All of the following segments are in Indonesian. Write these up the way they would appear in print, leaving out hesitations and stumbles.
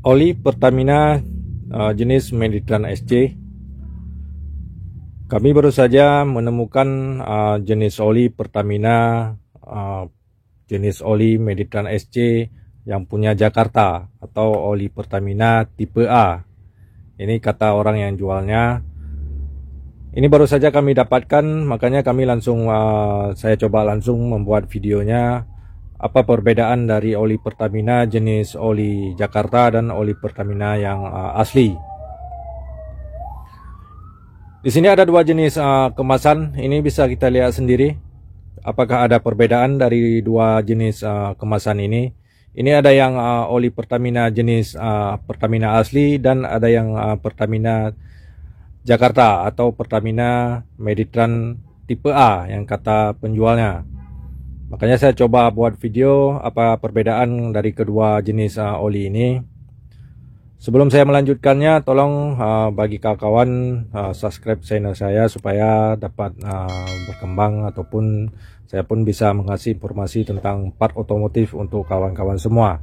Oli Pertamina jenis Meditran SC. Kami baru saja menemukan jenis oli Pertamina jenis oli Meditran SC yang punya Jakarta atau oli Pertamina tipe A. Ini kata orang yang jualnya. Ini baru saja kami dapatkan, makanya kami langsung saya coba langsung membuat videonya. Apa perbedaan dari oli Pertamina jenis oli Jakarta dan oli Pertamina yang asli. Di sini ada dua jenis kemasan. Ini bisa kita lihat sendiri apakah ada perbedaan dari dua jenis kemasan ini. Ini ada yang oli Pertamina jenis Pertamina asli dan ada yang Pertamina Jakarta atau Pertamina Meditran tipe A yang kata penjualnya. Makanya saya coba buat video apa perbedaan dari kedua jenis oli ini. Sebelum saya melanjutkannya, tolong bagi kawan-kawan subscribe channel saya supaya dapat berkembang ataupun saya pun bisa mengasih informasi tentang part otomotif untuk kawan-kawan semua.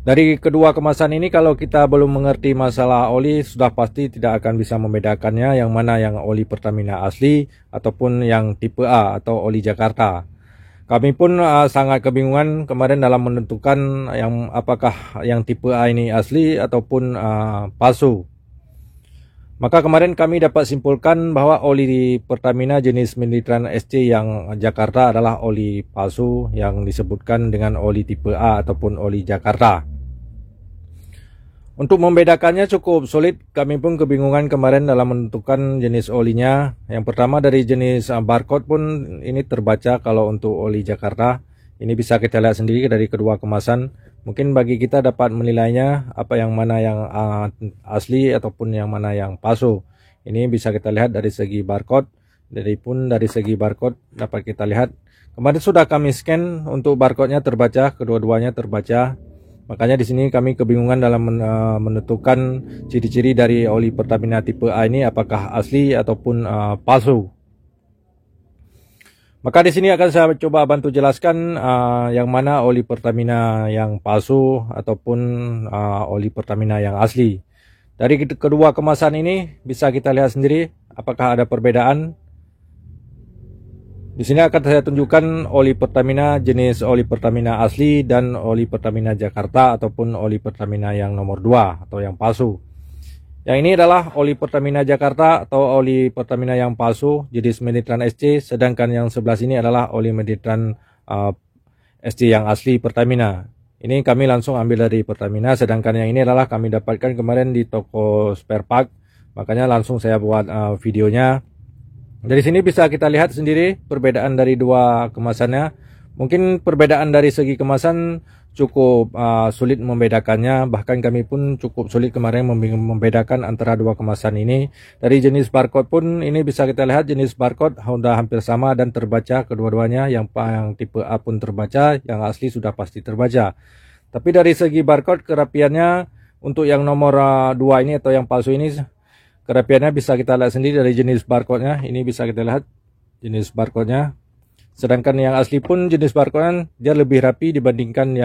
Dari kedua kemasan ini, kalau kita belum mengerti masalah oli, sudah pasti tidak akan bisa membedakannya yang mana yang oli Pertamina asli ataupun yang tipe A atau oli Jakarta. Kami pun sangat kebingungan kemarin dalam menentukan yang apakah yang tipe A ini asli ataupun palsu. Maka kemarin kami dapat simpulkan bahwa oli Pertamina jenis Meditran SC yang Jakarta adalah oli palsu yang disebutkan dengan oli tipe A ataupun oli Jakarta. Untuk membedakannya cukup sulit, kami pun kebingungan kemarin dalam menentukan jenis olinya. Yang pertama dari jenis barcode pun ini terbaca kalau untuk oli Jakarta. Ini bisa kita lihat sendiri dari kedua kemasan. Mungkin bagi kita dapat menilainya apa yang mana yang asli ataupun yang mana yang palsu. Ini bisa kita lihat dari segi barcode. Dari segi barcode dapat kita lihat. Kemarin sudah kami scan untuk barcode-nya terbaca, kedua-duanya terbaca. Makanya di sini kami kebingungan dalam menentukan ciri-ciri dari oli Pertamina tipe A ini apakah asli ataupun palsu. Maka di sini akan saya coba bantu jelaskan yang mana oli Pertamina yang palsu ataupun oli Pertamina yang asli. Dari kedua kemasan ini bisa kita lihat sendiri apakah ada perbedaan. Di sini akan saya tunjukkan oli Pertamina jenis oli Pertamina asli dan oli Pertamina Jakarta ataupun oli Pertamina yang nomor 2 atau yang palsu. Yang ini adalah oli Pertamina Jakarta atau oli Pertamina yang palsu jenis Meditran SC, sedangkan yang sebelah sini adalah oli Meditran SC yang asli Pertamina. Ini kami langsung ambil dari Pertamina, sedangkan yang ini adalah kami dapatkan kemarin di toko spare part. Makanya langsung saya buat videonya. Dari sini bisa kita lihat sendiri perbedaan dari dua kemasannya. Mungkin perbedaan dari segi kemasan cukup sulit membedakannya. Bahkan kami pun cukup sulit kemarin membedakan antara dua kemasan ini. Dari jenis barcode pun ini bisa kita lihat jenis barcode sudah hampir sama dan terbaca kedua-duanya. Yang tipe A pun terbaca, yang asli sudah pasti terbaca. Tapi dari segi barcode kerapiannya untuk yang nomor 2 ini atau yang palsu ini, kerapiannya bisa kita lihat sendiri dari jenis barcode-nya. Ini bisa kita lihat jenis barcode-nya. Sedangkan yang asli pun jenis barcode-nya dia lebih rapi dibandingkan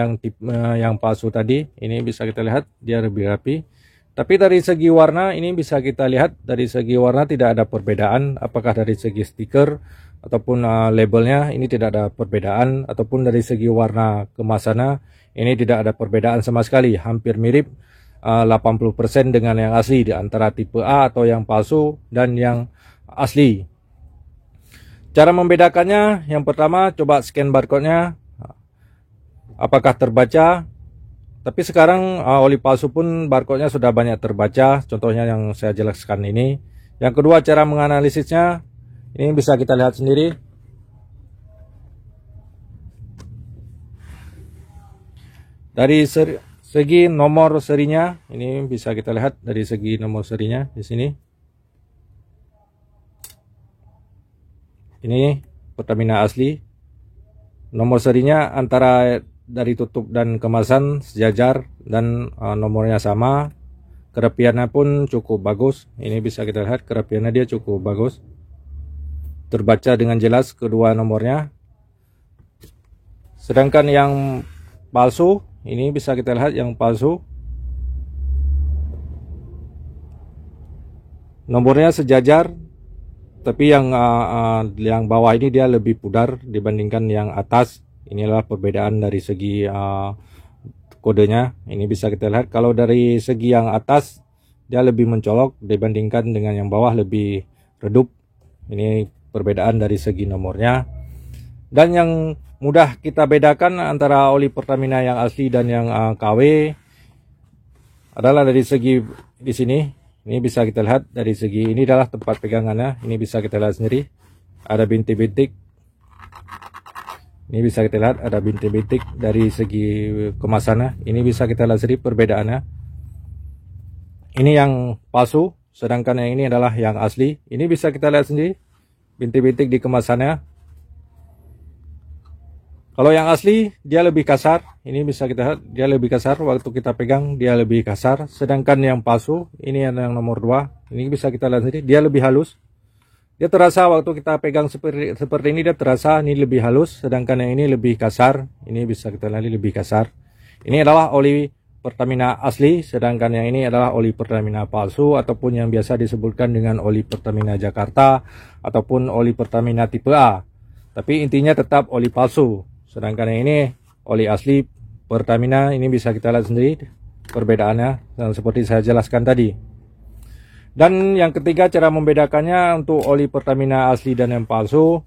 yang palsu tadi. Ini bisa kita lihat dia lebih rapi. Tapi dari segi warna ini bisa kita lihat dari segi warna tidak ada perbedaan. Apakah dari segi stiker ataupun labelnya ini tidak ada perbedaan. Ataupun dari segi warna kemasannya ini tidak ada perbedaan sama sekali. Hampir mirip 80% dengan yang asli di antara tipe A atau yang palsu dan yang asli. Cara membedakannya, yang pertama coba scan barcode-nya apakah terbaca. Tapi sekarang oli palsu pun barcode-nya sudah banyak terbaca, contohnya yang saya jelaskan ini. Yang kedua, cara menganalisisnya ini bisa kita lihat sendiri. Dari segi nomor serinya ini bisa kita lihat dari segi nomor serinya di sini. Ini Pertamina asli. Nomor serinya antara dari tutup dan kemasan sejajar dan nomornya sama. Kerapiannya pun cukup bagus. Ini bisa kita lihat kerapiannya dia cukup bagus. Terbaca dengan jelas kedua nomornya. Sedangkan yang palsu ini bisa kita lihat yang palsu Nomornya sejajar, tapi yang bawah ini dia lebih pudar dibandingkan yang atas. Inilah perbedaan dari segi kodenya. Ini bisa kita lihat kalau dari segi yang atas dia lebih mencolok dibandingkan dengan yang bawah lebih redup. Ini perbedaan dari segi nomornya. Dan yang mudah kita bedakan antara oli Pertamina yang asli dan yang KW adalah dari segi di sini. Ini bisa kita lihat dari segi ini adalah tempat pegangannya. Ini bisa kita lihat sendiri. Ada bintik-bintik. Ini bisa kita lihat ada bintik-bintik dari segi kemasannya. Ini bisa kita lihat sendiri perbedaannya. Ini yang palsu, sedangkan yang ini adalah yang asli. Ini bisa kita lihat sendiri bintik-bintik di kemasannya. Kalau yang asli dia lebih kasar, ini bisa kita lihat dia lebih kasar, waktu kita pegang dia lebih kasar. Sedangkan yang palsu, ini yang nomor 2, ini bisa kita lihat sendiri dia lebih halus. Dia terasa waktu kita pegang seperti ini, dia terasa ini lebih halus, sedangkan yang ini lebih kasar. Ini bisa kita lihat lebih kasar. Ini adalah oli Pertamina asli, sedangkan yang ini adalah oli Pertamina palsu ataupun yang biasa disebutkan dengan oli Pertamina Jakarta ataupun oli Pertamina tipe A. Tapi intinya tetap oli palsu. Sedangkan yang ini oli asli Pertamina. Ini bisa kita lihat sendiri perbedaannya dan seperti saya jelaskan tadi. Dan yang ketiga cara membedakannya untuk oli Pertamina asli dan yang palsu,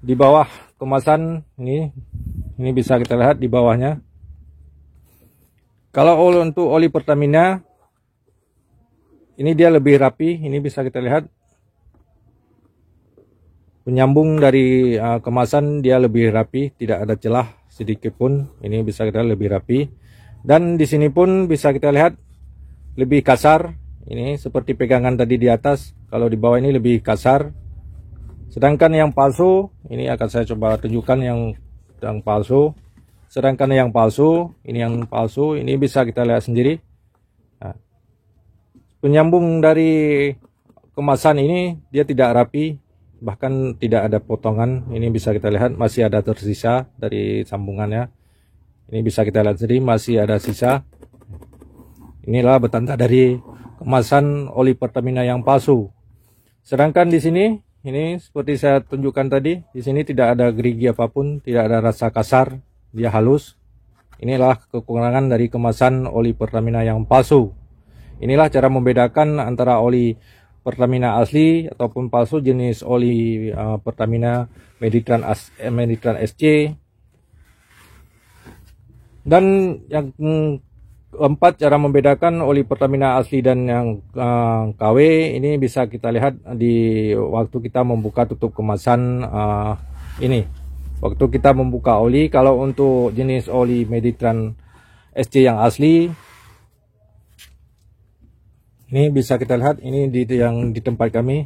di bawah kemasan ini bisa kita lihat di bawahnya. Kalau untuk oli Pertamina ini dia lebih rapi, ini bisa kita lihat penyambung dari kemasan dia lebih rapi, tidak ada celah sedikit pun. Ini bisa kita lihat lebih rapi. Dan di sini pun bisa kita lihat lebih kasar. Ini seperti pegangan tadi di atas. Kalau di bawah ini lebih kasar. Sedangkan yang palsu, ini akan saya coba tunjukkan yang palsu. Sedangkan yang palsu, ini bisa kita lihat sendiri. Nah, penyambung dari kemasan ini dia tidak rapi. Bahkan tidak ada potongan. Ini bisa kita lihat masih ada tersisa dari sambungannya. Ini bisa kita lihat sendiri masih ada sisa. Inilah betanda dari kemasan oli Pertamina yang palsu. Sedangkan di sini ini seperti saya tunjukkan tadi, di sini tidak ada gerigi apapun, tidak ada rasa kasar, dia halus. Inilah kekurangan dari kemasan oli Pertamina yang palsu. Inilah cara membedakan antara oli Pertamina asli ataupun palsu jenis oli Pertamina Meditran SC. Dan yang keempat cara membedakan oli Pertamina asli dan yang KW ini bisa kita lihat di waktu kita membuka tutup kemasan ini. Waktu kita membuka oli, kalau untuk jenis oli Meditran SC yang asli ini bisa kita lihat, ini yang di tempat kami.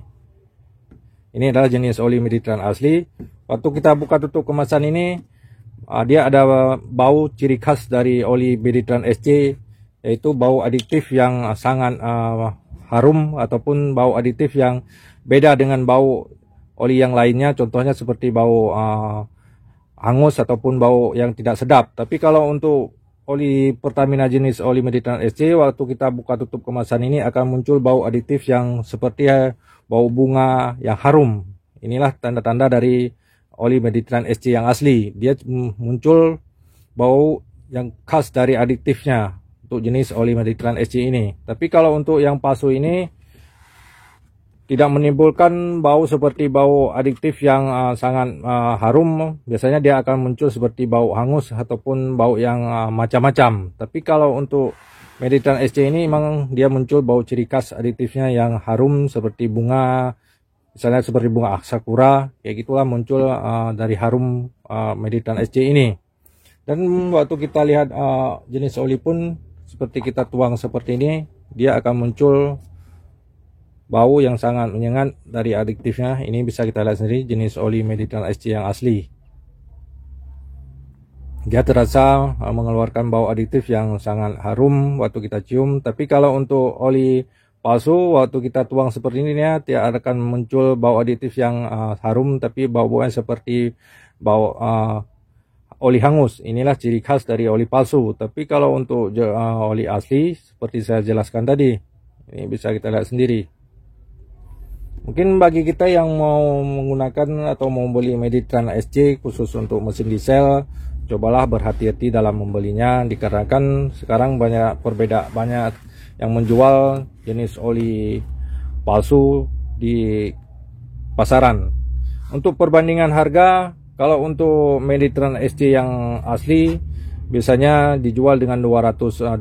Ini adalah jenis oli Meditran asli. Waktu kita buka tutup kemasan ini, dia ada bau ciri khas dari oli Meditran SC, yaitu bau aditif yang sangat harum ataupun bau aditif yang beda dengan bau oli yang lainnya. Contohnya seperti bau hangus ataupun bau yang tidak sedap. Tapi kalau untuk oli Pertamina jenis oli Meditran SC, waktu kita buka tutup kemasan ini akan muncul bau aditif yang seperti bau bunga yang harum. Inilah tanda-tanda dari oli Meditran SC yang asli. Dia muncul bau yang khas dari aditifnya untuk jenis oli Meditran SC ini. Tapi kalau untuk yang palsu ini tidak menimbulkan bau seperti bau adiktif yang sangat harum. Biasanya dia akan muncul seperti bau hangus ataupun bau yang macam-macam. Tapi kalau untuk Meditran SC ini memang dia muncul bau ciri khas adiktifnya yang harum seperti bunga, misalnya seperti bunga sakura, kayak gitulah muncul dari harum Meditran SC ini. Dan waktu kita lihat jenis oli pun seperti kita tuang seperti ini, dia akan muncul bau yang sangat menyengat dari adiktifnya. Ini bisa kita lihat sendiri jenis oli Meditran SC yang asli. Dia terasa mengeluarkan bau adiktif yang sangat harum waktu kita cium. Tapi kalau untuk oli palsu, waktu kita tuang seperti ini, dia akan muncul bau adiktif yang harum, tapi bau-baunya seperti bau oli hangus. Inilah ciri khas dari oli palsu. Tapi kalau untuk oli asli, seperti saya jelaskan tadi, ini bisa kita lihat sendiri. Mungkin bagi kita yang mau menggunakan atau mau beli Meditran SC khusus untuk mesin diesel, cobalah berhati-hati dalam membelinya, dikarenakan sekarang banyak yang menjual jenis oli palsu di pasaran. Untuk perbandingan harga, kalau untuk Meditran SC yang asli biasanya dijual dengan 220,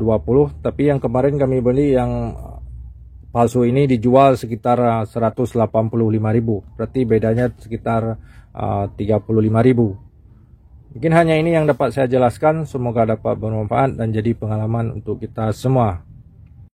tapi yang kemarin kami beli yang palsu ini dijual sekitar 185.000, berarti bedanya sekitar 35.000. Mungkin hanya ini yang dapat saya jelaskan, semoga dapat bermanfaat dan jadi pengalaman untuk kita semua.